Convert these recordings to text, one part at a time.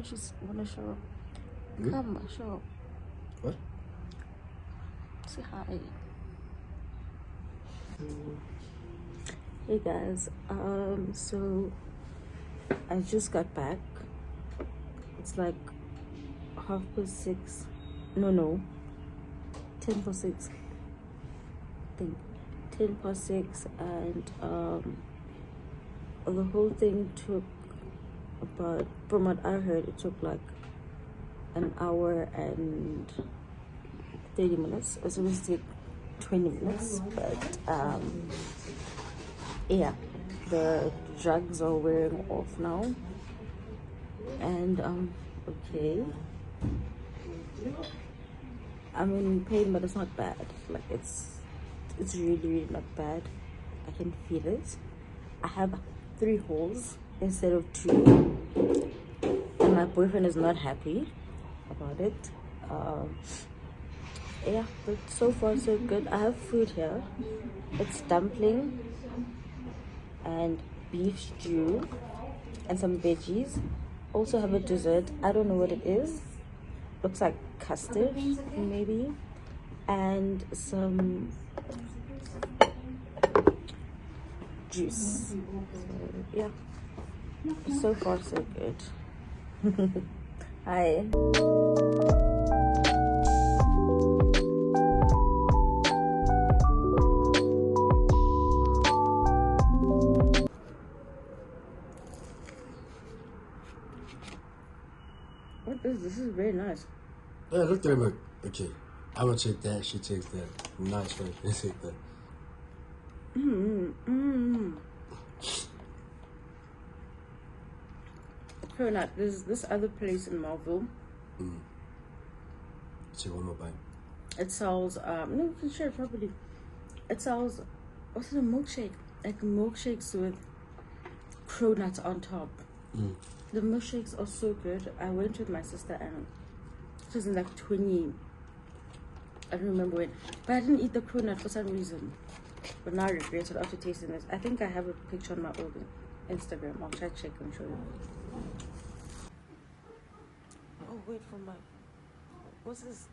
Just wanna show up. Hmm? Come, show up. What? Say hi. Hey guys, so I just got back. It's like 6:30. No, 6:10. I think 6:10, and the whole thing took about, from what I heard, it took like an hour and 30 minutes. It was supposed to take 20 minutes, but yeah, the drugs are wearing off now, and okay, I'm in pain, but it's not bad. Like it's really not bad. I can feel it. I have 3 holes instead of 2, and my boyfriend is not happy about it. Yeah, but so far so good. I have food here. It's dumpling and beef stew and some veggies. Also have a dessert. I don't know what it is. Looks like custard maybe, and some juice. So yeah, so far so good. Hi. What is this? This is very nice. Yeah, look at him like, okay, I'm gonna take that, she takes that. Nice, right? Let's take that. Cronut, there's this other place in Marvel. Take one more bite. It sells, no, you can share it properly. It sells, what's it, a milkshake? Like milkshakes with cronuts on top. The milkshakes are so good. I went with my sister and it was in like 20, I don't remember when, but I didn't eat the cronut for some reason. But now I regret it after tasting this. I think I have a picture on my old Instagram. I'll try to check and show you. Oh wait for my, what's this?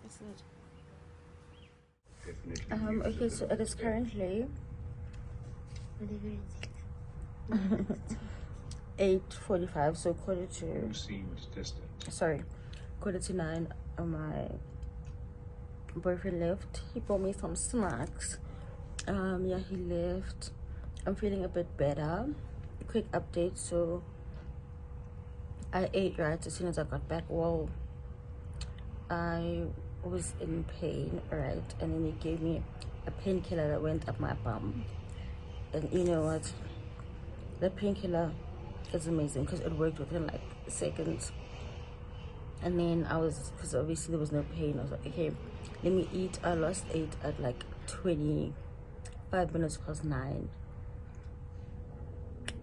What's that? Okay, so it is currently 8:45, so quarter to 9. My boyfriend left. He bought me some snacks. Yeah, he left. I'm feeling a bit better. Quick update. So I ate right as soon as I got back. Well, I was in pain, right, and then he gave me a painkiller that went up my bum. And you know what, the painkiller is amazing because it worked within like seconds. And then I was, because obviously there was no pain, I was like, okay, let me eat. I lost 8 at like 25 minutes past 9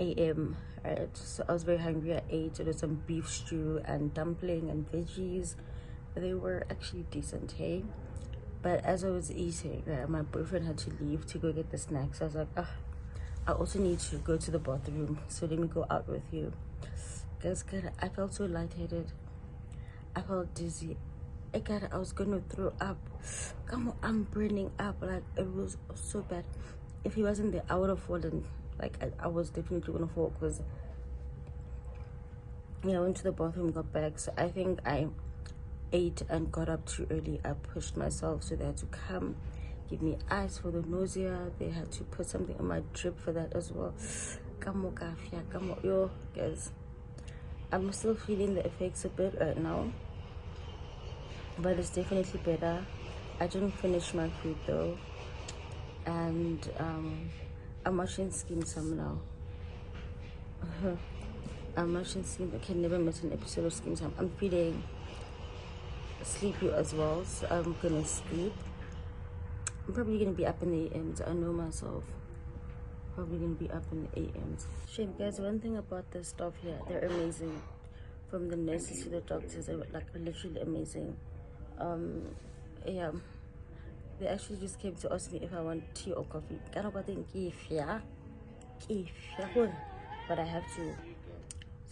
a.m. right? So I was very hungry at 8. There was some beef stew and dumpling and veggies. They were actually decent, hey? But as I was eating, right, my boyfriend had to leave to go get the snacks. So I was like, ah, I also need to go to the bathroom, so let me go out with you. Guys, I felt so lightheaded. I felt dizzy. I was gonna throw up. Come on, I'm burning up. Like, it was so bad. If he wasn't there, I would have fallen. Like, I was definitely gonna fall, because yeah, I went to the bathroom, got back. So I think I ate and got up too early. I pushed myself, so they had to come give me ice for the nausea. They had to put something in my drip for that as well. Yo, guys, I'm still feeling the effects a bit right now, but it's definitely better. I didn't finish my food though, and I'm watching Scheme Some now. I'm watching Scheme. I can never miss an episode of Scheme Some. I'm feeling sleepy as well, so I'm gonna sleep. I'm probably gonna be up in the AMs. I know myself. Probably gonna be up in the AMs. Shame, guys. One thing about the staff here, they're amazing. From the nurses to the doctors, they're like literally amazing. Yeah. They actually just came to ask me if I want tea or coffee. But I have to.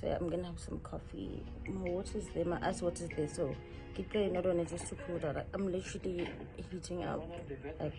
So yeah, I'm gonna have some coffee. My water's there, my ice water's there. So keep playing not on it just to cool down. Like, I'm literally heating up. Like,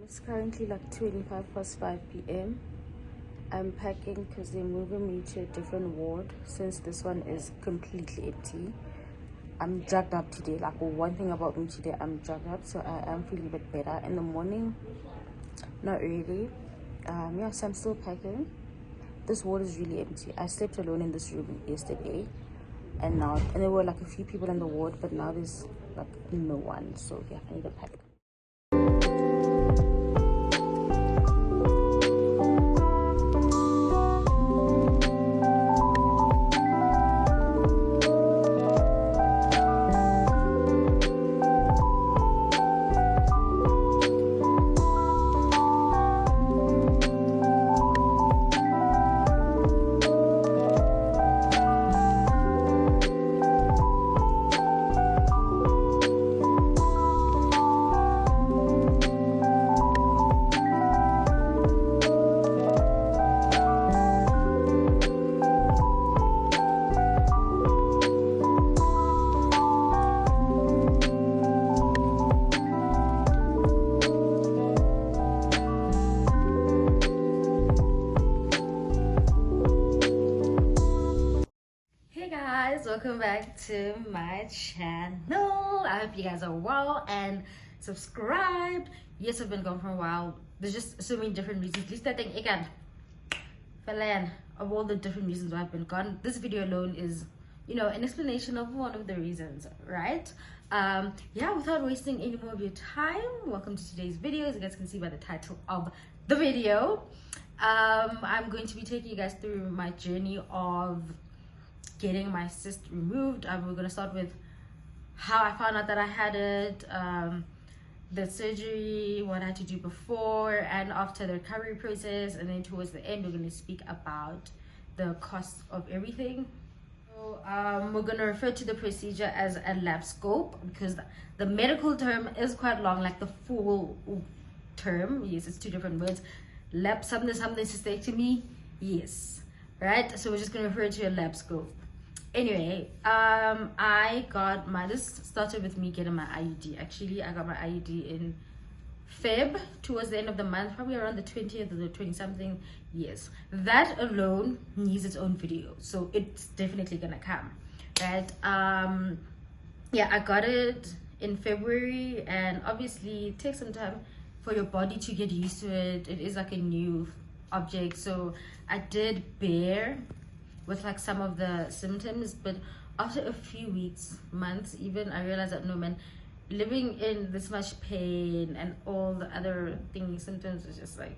it's currently like 5:25 p.m. I'm packing because they're moving me to a different ward since this one is completely empty. I'm drugged up today. Like, one thing about me today, I'm drugged up, so I am feeling a bit better. In the morning, not really. Yeah, so I'm still packing. This ward is really empty. I slept alone in this room yesterday, and there were like a few people in the ward, but now there's like no one. So yeah, I need to pack. Welcome back to my channel. I hope you guys are well and subscribed. Yes, I've been gone for a while. There's just so many different reasons. At least I think again of all the different reasons why I've been gone. This video alone is, you know, an explanation of one of the reasons, right? Yeah, without wasting any more of your time, welcome to today's video. As you guys can see by the title of the video, I'm going to be taking you guys through my journey of getting my cyst removed. We're going to start with how I found out that I had it, the surgery, what I had to do before and after the recovery process, and then towards the end we're going to speak about the cost of everything. So we're going to refer to the procedure as a laparoscope because the medical term is quite long, like the full term. Yes, it's two different words. Something cystectomy. Yes, right? So we're just going to refer to a laparoscope. Anyway, I got my, this started with me getting my IUD. Actually, I got my IUD in Feb, towards the end of the month, probably around the 20th or the 20 something. Yes, that alone needs its own video, so it's definitely gonna come, right? Yeah, I got it in February, and obviously it takes some time for your body to get used to it. It is like a new object, so I did bear with like some of the symptoms, but after a few weeks, months even, I realized that no, man, living in this much pain and all the other things, symptoms, is just like,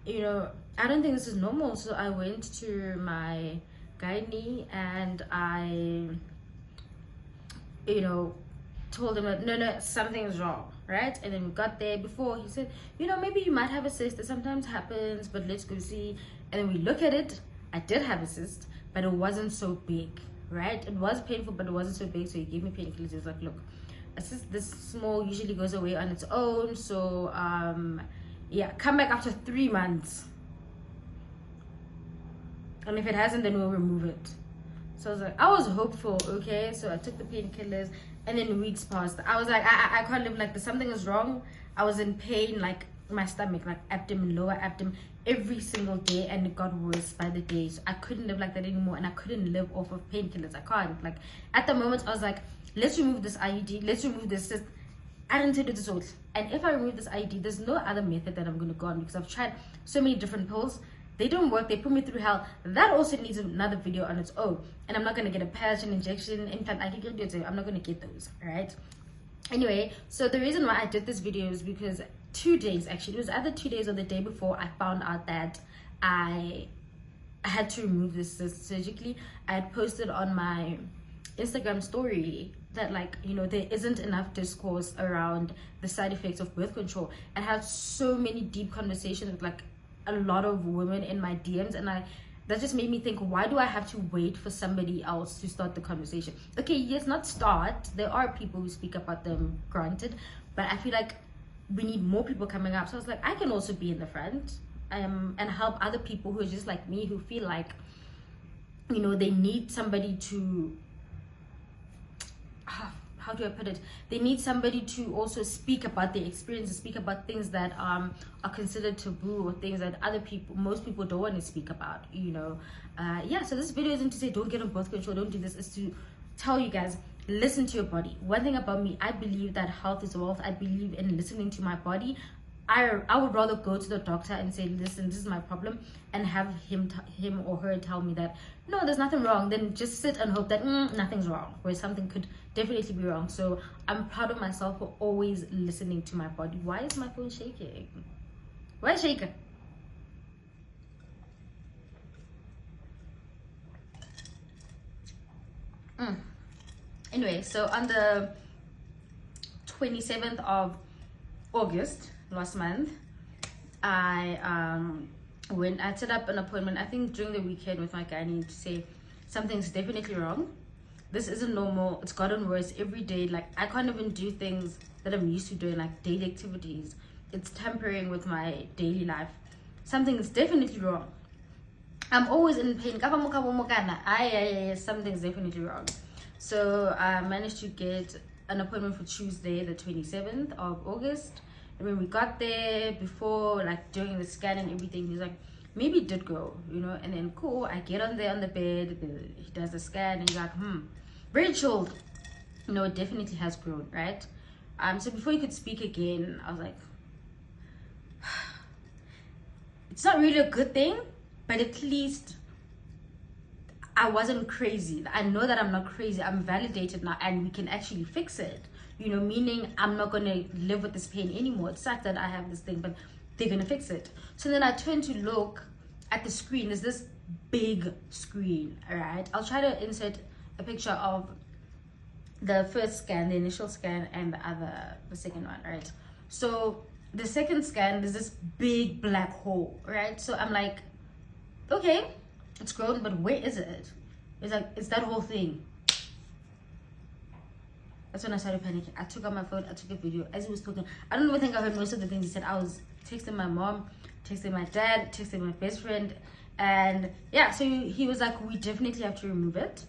you know, I don't think this is normal. So I went to my gynae and I, you know, told him that no, something's wrong, right? And then we got there. Before, he said, you know, maybe you might have a cyst. That sometimes happens, but let's go see. And then we look at it. I did have a cyst, but it wasn't so big, right? It was painful, but it wasn't so big. So he gave me painkillers. He was like, look, a cyst this small usually goes away on its own. So yeah, come back after 3 months, and if it hasn't, then we'll remove it. So I was like, I was hopeful. Okay, so I took the painkillers, and then weeks passed. I was like, I can't live like this. Something is wrong. I was in pain, like my stomach, like abdomen, lower abdomen, every single day, and it got worse by the day. So I couldn't live like that anymore, and I couldn't live off of painkillers. I can't. Like at the moment, I was like, let's remove this IUD. Let's remove this cyst. I didn't take this all. And if I remove this IUD, there's no other method that I'm going to go on, because I've tried so many different pills. They don't work. They put me through hell. That also needs another video on its own. And I'm not going to get a patch, an injection. In fact, I can get it. I'm not going to get those, right? Anyway, so the reason why I did this video is because 2 days, actually, it was either 2 days or the day before, I found out that I had to remove this cyst surgically. I had posted on my Instagram story that, like, you know, there isn't enough discourse around the side effects of birth control. I had so many deep conversations with like a lot of women in my DMs, and that just made me think, why do I have to wait for somebody else to start the conversation? Okay, yes, not start. There are people who speak about them, granted, but I feel like we need more people coming up. So I was like, I can also be in the front and help other people who are just like me, who feel like, you know, they need somebody to, how do I put it? They need somebody to also speak about their experiences, speak about things that are considered taboo, or things that most people don't want to speak about, you know. Yeah, so this video isn't to say don't get on birth control, don't do this. It's to tell you guys, listen to your body. One thing about me, I believe that health is wealth. I believe in listening to my body. I would rather go to the doctor and say, listen, this is my problem, and have him or her tell me that no, there's nothing wrong, then just sit and hope that nothing's wrong, where something could definitely be wrong. So I'm proud of myself for always listening to my body. Why is my phone shaking? Why is it shaking? Anyway, so on the 27th of August last month, I set up an appointment, I think during the weekend, with my gynae to say something's definitely wrong. This isn't normal. It's gotten worse every day. Like, I can't even do things that I'm used to doing, like daily activities. It's tampering with my daily life. Something is definitely wrong. I'm always in pain. Something's definitely wrong. So I managed to get an appointment for Tuesday, the 27th of August. And when we got there, before, like, during the scan and everything, he's like, maybe it did grow, you know. And then cool, I get on there on the bed, he does the scan, and he's like, very chilled, you know, it definitely has grown, right? So before he could speak again, I was like, it's not really a good thing, but at least I wasn't crazy. I know that I'm not crazy. I'm validated now, and we can actually fix it, you know, meaning I'm not going to live with this pain anymore. It's sad that I have this thing, but they're going to fix it. So then I turned to look at the screen. There's this big screen, all right? I'll try to insert a picture of the first scan, the initial scan, and the second one, right? So the second scan, there's this big black hole, right? So I'm like, okay, it's grown, but where is it? It's like, it's that whole thing. That's when I started panicking. I took out my phone, I took a video as he was talking. I don't even think I heard most of the things he said. I was texting my mom, texting my dad, texting my best friend, and yeah, so he was like, we definitely have to remove it.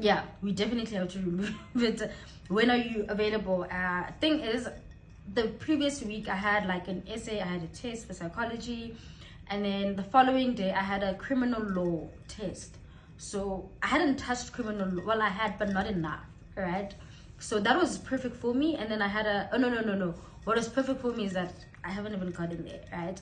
yeah, we definitely have to remove it. When are you available? Thing is, the previous week I had like an essay, I had a test for psychology, and then the following day I had a criminal law test. So I hadn't touched criminal law. Well, I had, but not enough, right? So that was perfect for me. And then I had a, oh no, what was perfect for me is that I haven't even gotten there, right?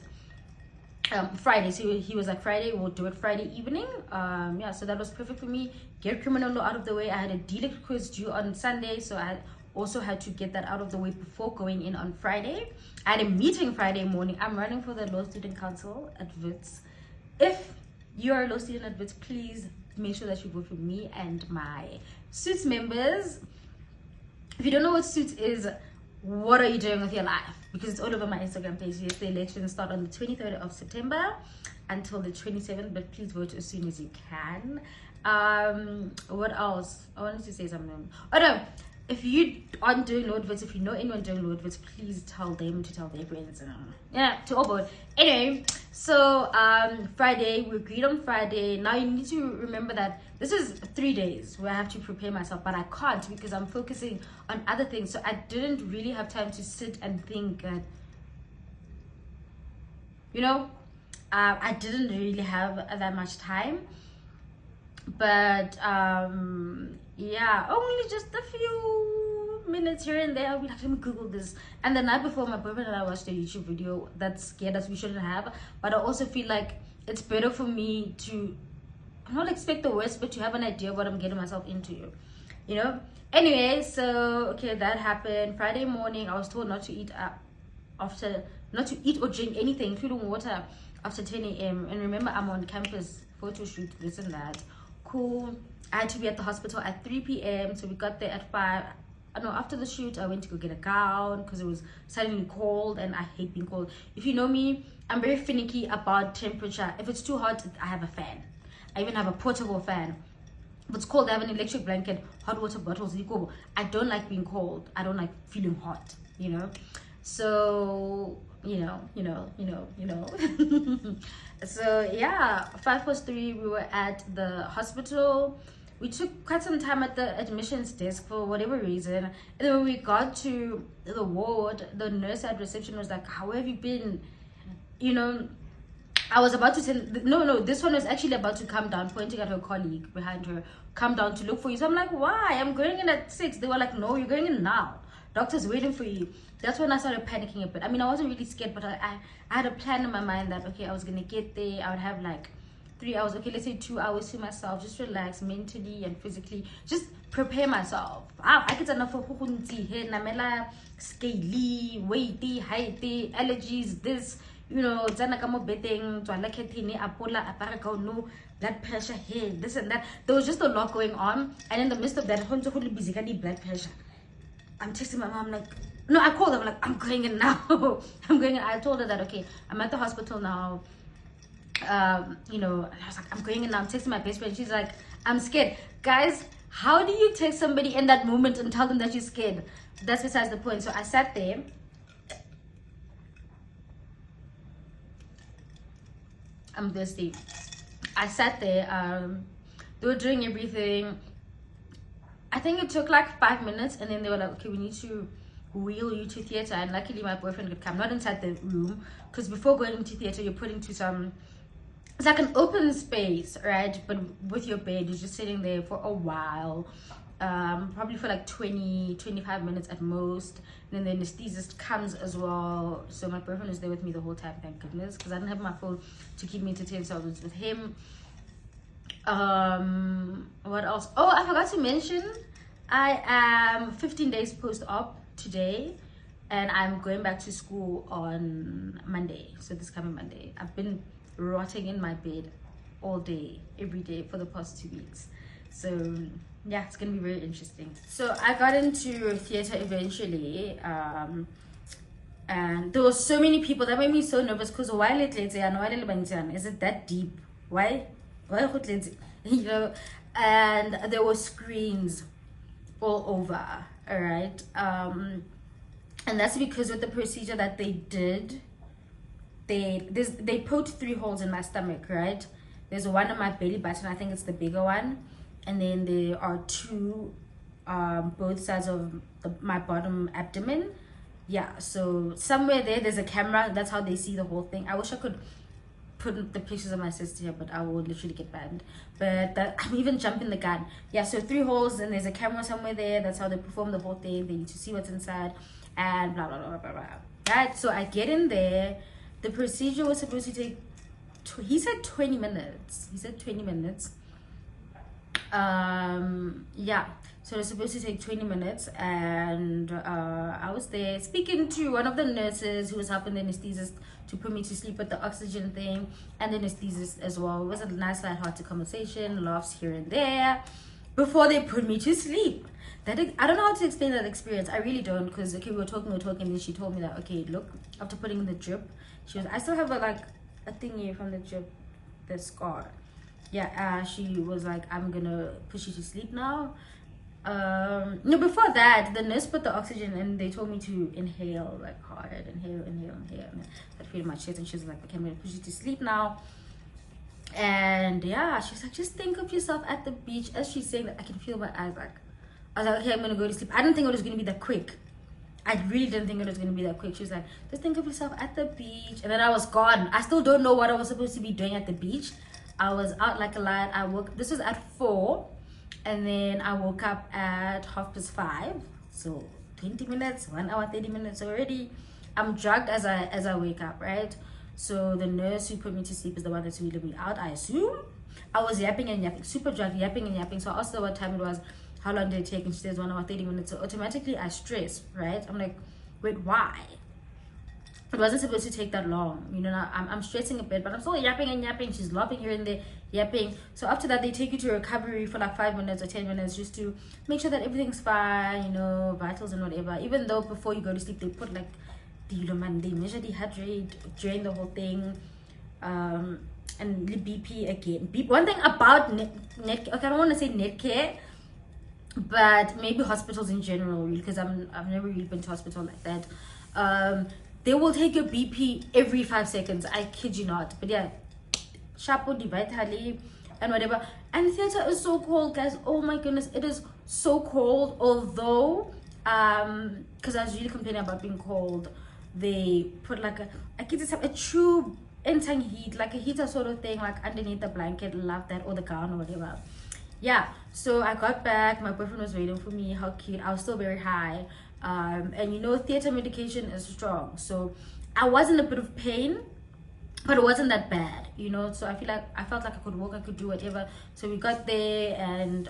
Friday, so he was like, Friday, we'll do it Friday evening. Yeah, so that was perfect for me. Get criminal law out of the way. I had a DLEX quiz due on Sunday, so I also had to get that out of the way before going in on Friday. I had a meeting Friday morning. I'm running for the Law Student Council at WITS. If you are a law student at WITS, please make sure that you vote for me and my Suits members. If you don't know what Suits is, what are you doing with your life? Because it's all over my Instagram page. Yes, the elections start on the 23rd of September until the 27th, but please vote as soon as you can. What else? I wanted to say something. Oh no, if you aren't doing Lord Votes, if you know anyone doing Lord Votes, please tell them to tell their friends. Yeah, to all vote. Anyway, so Friday, we agreed on Friday. Now you need to remember that this is 3 days where I have to prepare myself, but I can't because I'm focusing on other things. So I didn't really have time to sit and think that, you know, I didn't really have that much time. But yeah, only just a few minutes here and there. I'll be like, let me Google this. And the night before, my boyfriend and I watched a YouTube video that scared us. We shouldn't have, but I also feel like it's better for me to not expect the worst, but to have an idea of what I'm getting myself into, you know. Anyway, so okay, that happened. Friday morning, I was told not to eat not to eat or drink anything, including water, after 10 a.m. And remember, I'm on campus, photo shoot, this and that. Cool. I had to be at the hospital at 3 p.m. so we got there at 5. No, after the shoot I went to go get a gown because it was suddenly cold and I hate being cold. If you know me, I'm very finicky about temperature. If it's too hot, I have a fan. I even have a portable fan. If it's cold, I have an electric blanket, hot water bottles. I don't like being cold. I don't like feeling hot, you know. So you know. So yeah, 3:05, we were at the hospital. We took quite some time at the admissions desk for whatever reason, and then when we got to the ward, the nurse at reception was like, how have you been? You know, I was about to send, no, this one was actually about to come down, pointing at her colleague behind her, come down to look for you. So I'm like, why? I'm going in at 6. They were like, no, you're going in now. Doctor's waiting for you. That's when I started panicking a bit. I mean, I wasn't really scared, but I had a plan in my mind that, okay, I was going to get there. I would have like 3 hours, okay, let's say 2 hours to myself, just relax mentally and physically, just prepare myself. I get enough for namela, scaly, weighty, heighty, allergies, this, you know, bedding, no blood pressure here, this and that. There was just a lot going on, and in the midst of that, blood pressure. I'm texting my mom like, no, I called her, I'm like, I'm going in now. I'm going in. I told her that, okay, I'm at the hospital now. You know, and I was like, I'm going in now. I'm texting my best friend. She's like, I'm scared. Guys, how do you text somebody in that moment and tell them that you're scared? That's besides the point. So I sat there. I'm thirsty. I sat there. They were doing everything. I think it took like 5 minutes, and then they were like, okay, we need to wheel you to theater. And luckily my boyfriend could come, not inside the room, because before going into theater, you're put into some, it's like an open space, right? But with your bed, you're just sitting there for a while, probably for like 20-25 minutes at most. And then the anesthetist comes as well. So my boyfriend was there with me the whole time, thank goodness, because I didn't have my phone to keep me entertained, so I was with him. What else? Oh, I forgot to mention, I am 15 days post-op today, and I'm going back to school on Monday, so this coming Monday. I've been rotting in my bed all day, every day for the past 2 weeks, so yeah, it's gonna be very interesting. So I got into theater eventually, and there were so many people that made me so nervous, because is it that deep? Why you know, and there were screens all over, all right, and that's because with the procedure that they did, they poked 3 holes in my stomach, right? There's one on my belly button, I think it's the bigger one, and then there are two both sides of my bottom abdomen. Yeah, so somewhere there's a camera. That's how they see the whole thing. I wish I could put the pictures of my sister here, but I will literally get banned. But I'm even jumping the gun. Yeah, so 3 holes, and there's a camera somewhere there. That's how they perform the whole thing. They need to see what's inside, and blah blah blah blah blah. Right, so I get in there. The procedure was supposed to take he said 20 minutes. He said 20 minutes. Yeah, so it's supposed to take 20 minutes, and I was there speaking to one of the nurses who was helping the anesthetist to put me to sleep with the oxygen thing, and the anesthetist as well. It was a nice light-hearted conversation, laughs here and there before they put me to sleep. I don't know how to explain that experience. I really don't, because okay, we were talking, and then she told me that, okay, look, after putting in the drip, she was, I still have a thingy from the drip, the scar. Yeah, she was like, I'm gonna push you to sleep now. No, before that, the nurse put the oxygen and they told me to inhale like hard, inhale. And I feel my chest, and she was like, okay, I'm gonna push you to sleep now. And yeah, she was like, just think of yourself at the beach. As she's saying that, I can feel my eyes I was like, okay, I'm gonna go to sleep. I didn't think it was gonna be that quick. I really didn't think it was gonna be that quick. She was like, just think of yourself at the beach. And then I was gone. I still don't know what I was supposed to be doing at the beach. I was out like a light. This was at 4, and then I woke up at 5:30. So 20 minutes, 1 hour, 30 minutes already. I'm drugged as I wake up, right? So the nurse who put me to sleep is the one that's wheeling me out, I assume. I was yapping and yapping, super drugged, yapping and yapping. So I asked her what time it was, how long did it take, and she says 1 hour, 30 minutes. So automatically I stress, right? I'm like, wait, why? It wasn't supposed to take that long, you know. I'm stressing a bit, but I'm still yapping and yapping. She's laughing here and there, yapping. So after that, they take you to recovery for like 5 minutes or 10 minutes just to make sure that everything's fine, you know, vitals and whatever. Even though before you go to sleep, they put like they measure the heart rate during the whole thing, and the BP again. One thing about net okay, I don't want to say net care, but maybe hospitals in general, because I've never really been to hospital like that. They will take your BP every 5 seconds. I kid you not. But yeah, Chapo Divitali and whatever. And theater is so cold, guys. Oh my goodness, it is so cold. Although, because I was really complaining about being cold, they put like a true instant heat, like a heater sort of thing, like underneath the blanket. Love that, or the gown or whatever. Yeah, so I got back. My boyfriend was waiting for me. How cute. I was still very high. And you know, theater medication is strong, so I was in a bit of pain, but it wasn't that bad, you know. So I felt like I could walk, I could do whatever. So we got there, and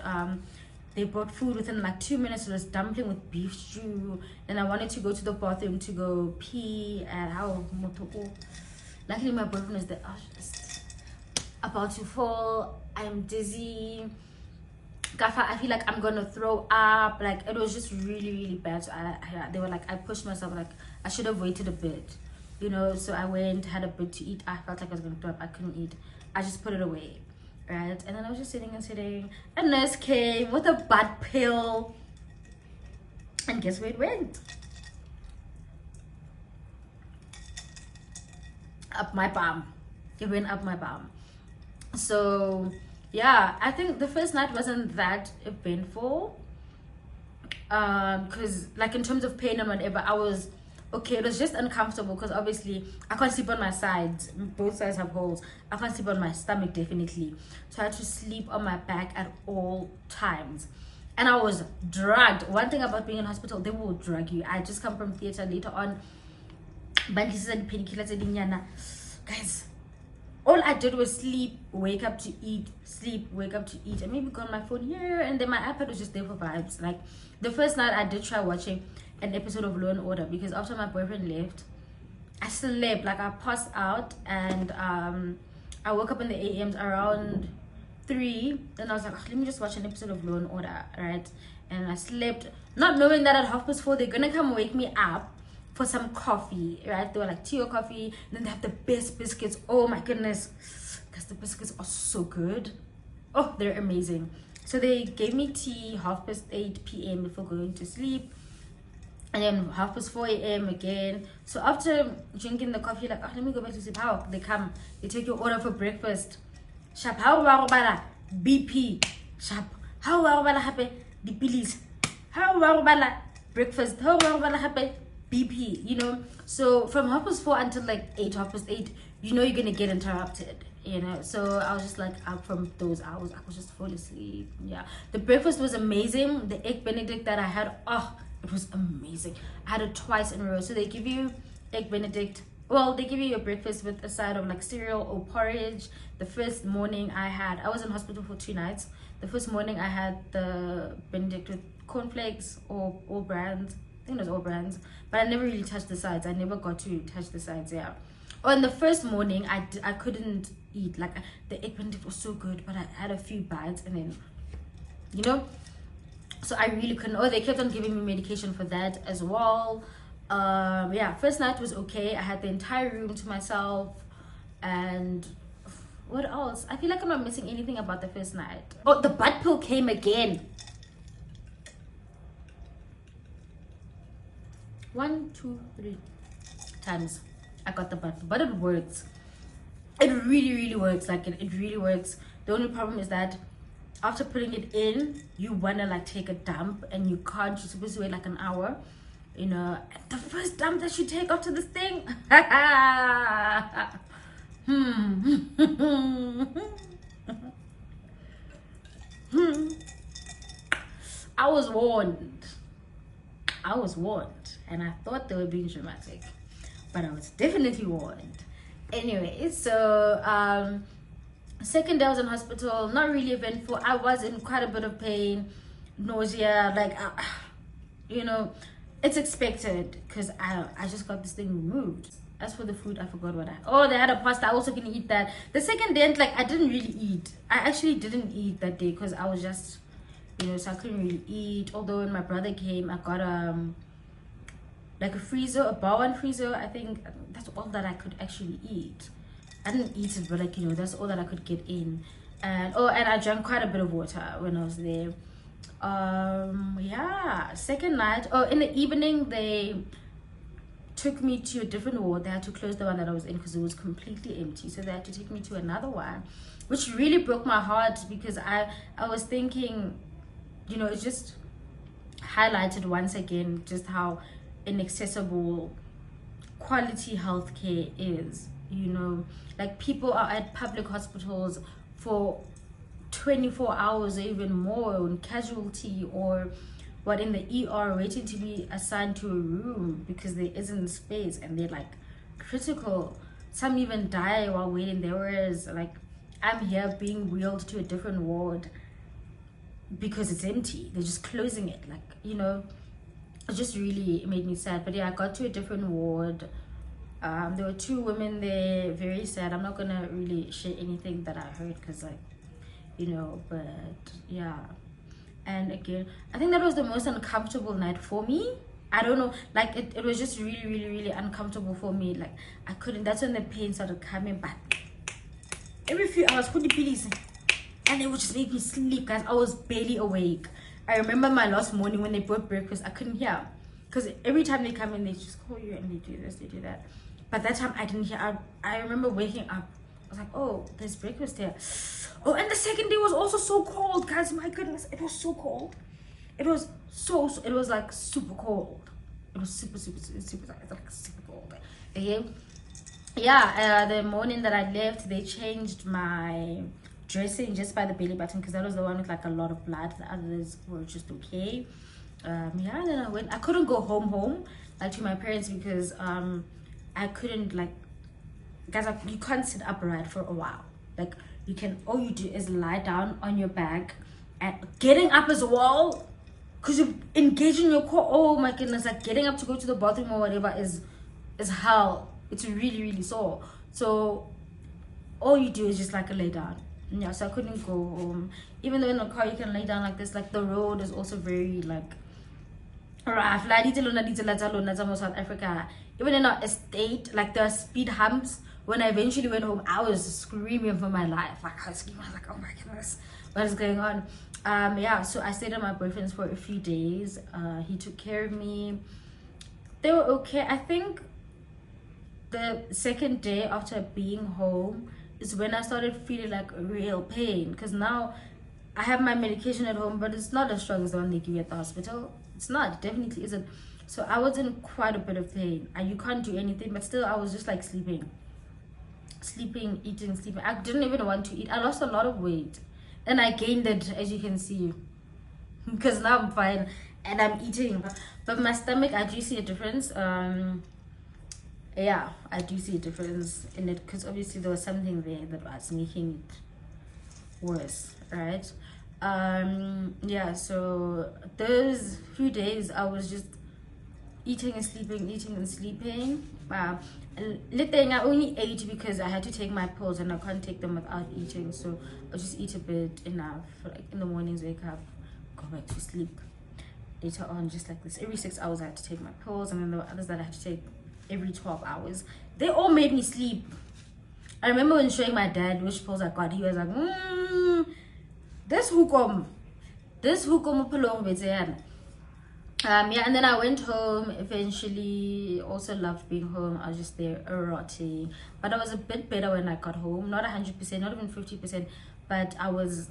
they brought food within like 2 minutes. It was dumpling with beef stew, and I wanted to go to the bathroom to go pee, and luckily my boyfriend was there. I was just about to fall. I'm dizzy. I feel like I'm gonna throw up. Like, it was just really bad. So they were like, I pushed myself, like I should have waited a bit, you know. So I went, had a bit to eat. I felt like I was gonna throw up. I couldn't eat. I just put it away, right? And then I was just sitting. A nurse came with a butt pill, and guess where it went? Up my bum. It went up my bum. So yeah, I think the first night wasn't that eventful, because like in terms of pain and whatever, I was okay. It was just uncomfortable because obviously I can't sleep on my sides. Both sides have holes. I can't sleep on my stomach, definitely. So I had to sleep on my back at all times, and I was drugged. One thing about being in hospital, they will drug you. I just come from theater later on, but this is a painkiller, guys. All I did was sleep, wake up to eat, sleep, wake up to eat, and maybe got my phone here, and then my iPad was just there for vibes. Like, the first night I did try watching an episode of Law and Order, because after my boyfriend left, I slept. Like, I passed out, and I woke up in the AMs around 3, and I was like, oh, let me just watch an episode of Law and Order, right? And I slept, not knowing that at 4:30 they're gonna come wake me up for some coffee, right? They were like tea or coffee, and then they have the best biscuits. Oh my goodness, because the biscuits are so good. Oh, they're amazing. So they gave me tea 8:30 p.m. before going to sleep, and then 4:30 a.m. again. So after drinking the coffee, like, oh, let me go back to sleep. How they come, they take your order for breakfast. Sharp, how BP, sharp. How are we happy? The pills. How are we breakfast? How are we happy? BP, you know. So from 4:30 until like 8:30, you know you're gonna get interrupted, you know. So I was just like up from those hours. I was just fall asleep. Yeah, the breakfast was amazing. The egg benedict that I had, oh, it was amazing. I had it twice in a row. So they give you egg benedict. Well, they give you your breakfast with a side of like cereal or porridge. The first morning I was in hospital for 2 nights. The first morning I had the benedict with cornflakes or all brands. I think it was all brands, but I never really touched the sides. I never got to touch the sides. Yeah. On the first morning, I couldn't eat. Like the egg benedict was so good, but I had a few bites and then, you know, so I really couldn't. Oh, they kept on giving me medication for that as well. Yeah, first night was okay. I had the entire room to myself. And what else? I feel like I'm not missing anything about the first night. Oh, the butt pill came again. 1, 2, 3 times I got the butt pill, but it works. It really works. Like it really works. The only problem is that after putting it in, you wanna like take a dump and you can't. You're supposed to wait like an hour, you know. The first dump that you take after this thing, I was warned. And I thought they were being dramatic, but I was definitely warned. Anyway, so second day I was in hospital. Not really eventful. I was in quite a bit of pain, nausea, like you know, it's expected because I just got this thing removed. As for the food, I forgot what they had a pasta. I also couldn't eat that. The second day, like I didn't really eat. I actually didn't eat that day because I was just, you know, so I couldn't really eat. Although when my brother came, I got like a freezer, a bar one freezer. I think that's all that I could actually eat. I didn't eat it, but like, you know, that's all that I could get in. And and I drank quite a bit of water when I was there. Yeah, second night, in the evening they took me to a different ward. They had to close the one that I was in because it was completely empty, so they had to take me to another one, which really broke my heart because I was thinking, you know, it just highlighted once again just how inaccessible quality healthcare is. You know, like people are at public hospitals for 24 hours or even more on casualty or what in the ER waiting to be assigned to a room because there isn't space and they're like critical. Some even die while waiting there, whereas like I'm here being wheeled to a different ward because it's empty. They're just closing it, like, you know. It just really made me sad. But yeah, I got to a different ward. There were 2 women there, very sad. I'm not gonna really share anything that I heard because, like, you know, but yeah. And again, I think that was the most uncomfortable night for me. I don't know, like it was just really uncomfortable for me. Like I couldn't, that's when the pain started coming back. Every few hours, put the pills, and it would just make me sleep, guys. I was barely awake. I remember my last morning when they brought breakfast, I couldn't hear. Because every time they come in, they just call you and they do this, they do that. But that time I didn't hear. I remember waking up. I was like, oh, there's breakfast here. Oh, and the second day was also so cold, guys. My goodness, it was so cold. It was it was like super cold. It was super like super cold. Okay. Yeah, the morning that I left, they changed my dressing just by the belly button because that was the one with like a lot of blood. The others were just okay. Yeah, then I went. I couldn't go home like to my parents because I couldn't, like, guys, like, you can't sit upright for a while. Like you can, all you do is lie down on your back, and getting up as well because you're engaging your core. Oh my goodness, like getting up to go to the bathroom or whatever is hell. It's really sore. So all you do is just like lay down. Yeah, so I couldn't go home. Even though in the car you can lay down like this, like the road is also very like rough. Like South Africa, even in our estate, like there are speed humps. When I eventually went home, I was screaming for my life. Like I was screaming, I was like, oh my goodness, what is going on? Yeah, so I stayed at my boyfriend's for a few days. He took care of me. They were okay. I think the second day after being home is when I started feeling like a real pain, because now I have my medication at home, but it's not as strong as the one they give you at the hospital. It's not, it definitely isn't. So I was in quite a bit of pain. And you can't do anything, but still I was just like sleeping, eating, sleeping. I didn't even want to eat. I lost a lot of weight. And I gained it, as you can see. Because now I'm fine and I'm eating. But my stomach, I do see a difference. Yeah, I do see a difference in it. Because obviously there was something there that was making it worse, right? Yeah, so those few days I was just eating and sleeping. Thing I only ate because I had to take my pills and I can't take them without eating, so I'll just eat a bit enough, like in the mornings, wake up, go back to sleep. Later on, just like this, every 6 hours I had to take my pills, and then there were others that I had to take every 12 hours. They all made me sleep. I remember when showing my dad which pills I got, he was like, this hukom uphelong betseyana. Yeah, and then I went home eventually. Also loved being home. I was just there rotting, but I was a bit better when I got home. Not 100%, not even 50%, but I was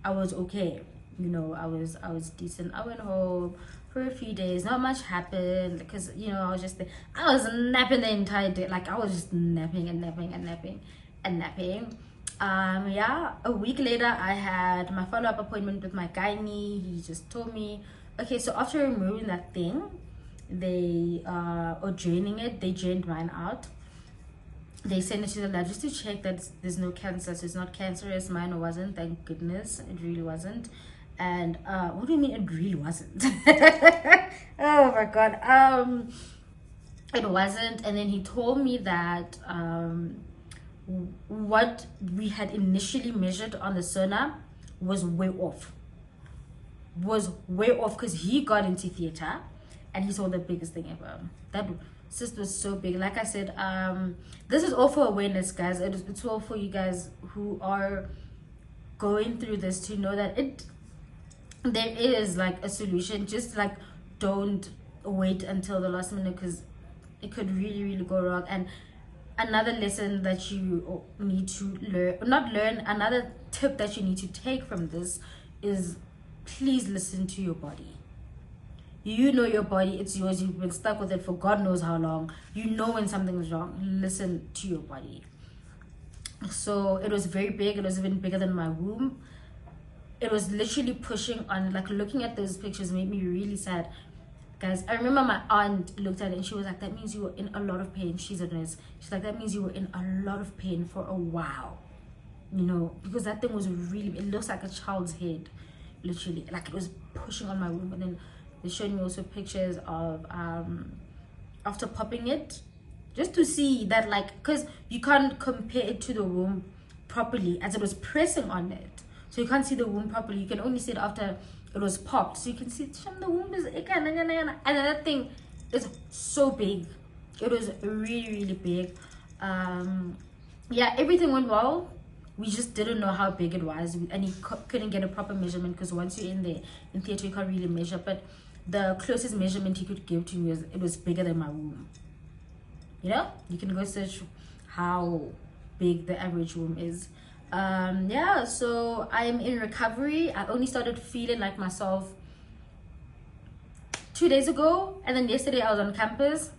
okay. You know, I was decent. I went home for a few days. Not much happened because, you know, I was just there. I was napping the entire day. Like I was just napping and napping and napping and napping. Yeah, a week later I had my follow-up appointment with my gynae. He just told me, okay, so after removing that thing, they or draining it, they drained mine out. They sent it to the lab just to check that there's no cancer. So it's not cancerous. Mine wasn't, thank goodness. It really wasn't. And what do you mean it really wasn't? Oh my god. It wasn't. And then he told me that what we had initially measured on the sonar was way off. Because he got into theater and he saw the biggest thing ever. That cyst was so big. Like I said, this is all for awareness, guys. It's all for you guys who are going through this to know that there is like a solution. Just like don't wait until the last minute, because it could really go wrong. And another lesson that you need to another tip that you need to take from this is, please listen to your body. You know your body, it's yours. You've been stuck with it for God knows how long. You know when something is wrong. Listen to your body. So it was very big. It was even bigger than my womb. It was literally pushing on. Like looking at those pictures made me really sad, guys. I remember my aunt looked at it and she was like, that means you were in a lot of pain. She's a nurse. She's like, that means you were in a lot of pain for a while, you know, because that thing was really, it looks like a child's head, literally. Like it was pushing on my womb. And then they showed me also pictures of after popping it, just to see that, like, because you can't compare it to the womb properly as it was pressing on it, so you can't see the womb properly. You can only see it after it was popped, so you can see the womb is, and that thing is so big. It was really big. Yeah, everything went well. We just didn't know how big it was, and he couldn't get a proper measurement, because once you're in there in theater you can't really measure. But the closest measurement he could give to me was, it was bigger than my womb. You know, you can go search how big the average womb is. Yeah, so I'm in recovery. I only started feeling like myself 2 days ago, and then yesterday I was on campus.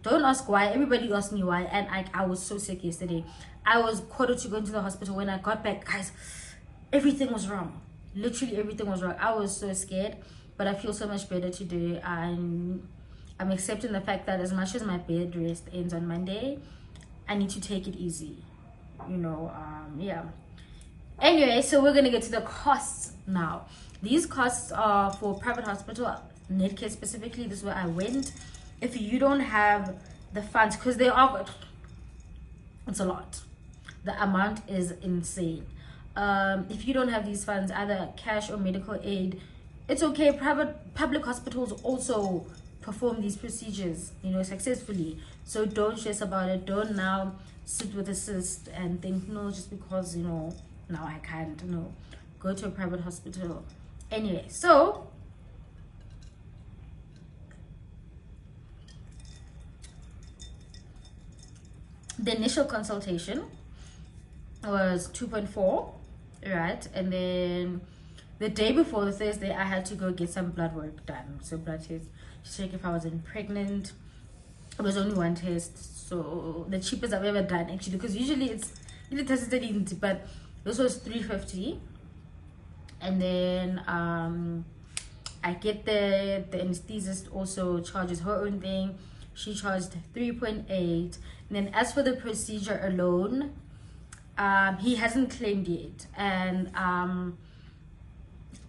Don't ask why. Everybody asked me why, and I was so sick yesterday. I was quartered to go into the hospital. When I got back, guys, everything was wrong. Literally everything was wrong. I was so scared, but I feel so much better today. I'm accepting the fact that as much as my bed rest ends on Monday, I need to take it easy, you know. Yeah, anyway, so we're gonna get to the costs now. These costs are for private hospital, Netcare specifically. This is where I went. If you don't have the funds, because they are, it's a lot, the amount is insane. If you don't have these funds, either cash or medical aid, it's okay. Public hospitals also perform these procedures, you know, successfully. So don't stress about it. Don't now sit with a cyst and think, no, just because, you know, now I can't. No, go to a private hospital. Anyway, so the initial consultation was 2.4, right? And then the day before, the Thursday, I had to go get some blood work done, so blood test to check if I wasn't pregnant. It was only one test, so the cheapest I've ever done actually, because usually it's really tested, but this was 350. And then I get there, the anesthetist also charges her own thing. She charged 3.8. And then as for the procedure alone, he hasn't claimed yet, and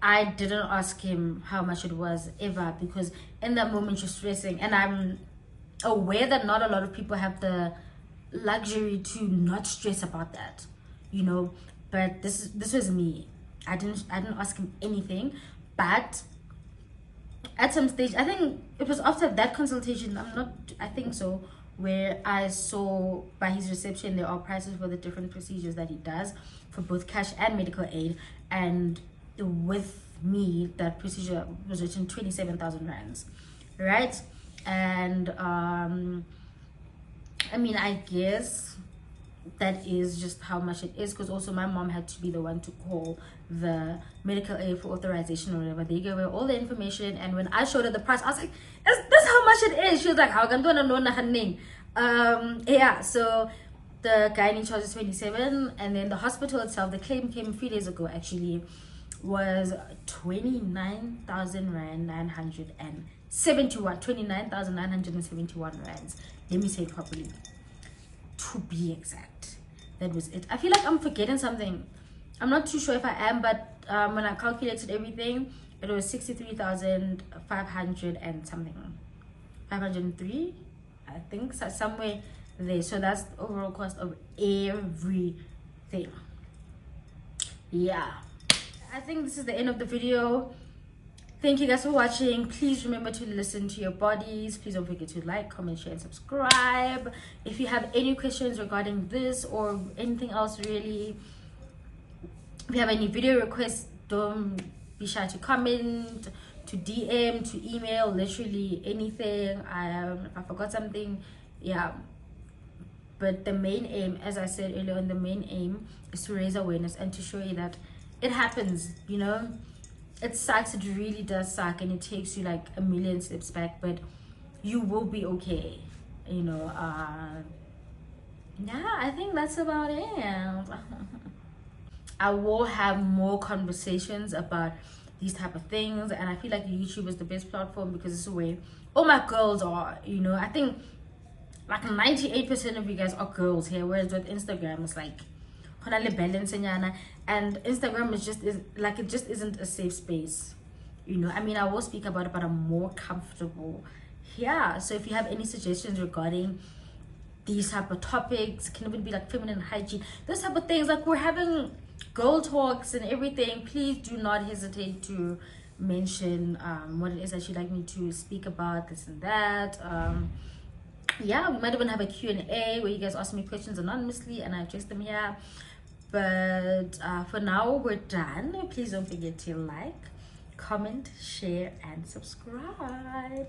I didn't ask him how much it was ever, because in that moment you're stressing, and I'm aware that not a lot of people have the luxury to not stress about that, you know. But this was me. I didn't ask him anything, but at some stage, I think it was after that consultation, I think so, where I saw by his reception there are prices for the different procedures that he does for both cash and medical aid, and with me that procedure was written 27,000 rands, right? And I mean, I guess that is just how much it is, because also my mom had to be the one to call the medical aid for authorization or whatever. They gave her all the information, and when I showed her the price, I was like, is this how much it is? She was like, how can I know her name? Yeah, so the gynae charges 27, and then the hospital itself, the claim came a few days ago actually, was 29,000 rand 971, 29,971 rands. Let me say it properly, to be exact. That was it. I feel like I'm forgetting something. I'm not too sure if I am, but when I calculated everything, it was 63,500 and something, 503, I think, so somewhere there. So that's the overall cost of everything. Yeah, I think this is the end of the video. Thank you guys for watching. Please remember to listen to your bodies. Please don't forget to like, comment, share, and subscribe. If you have any questions regarding this or anything else, really, if you have any video requests, don't be shy to comment, to DM, to email, literally anything. If I forgot something, yeah. But the main aim, as I said earlier on, the main aim is to raise awareness and to show you that it happens, you know. It sucks, it really does suck, and it takes you like a million steps back, but you will be okay, you know. Yeah, I think that's about it. I will have more conversations about these type of things, and I feel like YouTube is the best platform because it's where all my girls are, you know. I think like 98% of you guys are girls here, whereas with Instagram it's like and Instagram is just isn't a safe space, you know. I mean, I will speak about it, but I'm more comfortable here. So if you have any suggestions regarding these type of topics, can even be like feminine hygiene, those type of things, like we're having girl talks and everything, please do not hesitate to mention what it is that you'd like me to speak about, this and that. Yeah, we might even have a Q&A where you guys ask me questions anonymously and I address them here. But for now, we're done. Please don't forget to like, comment, share, and subscribe.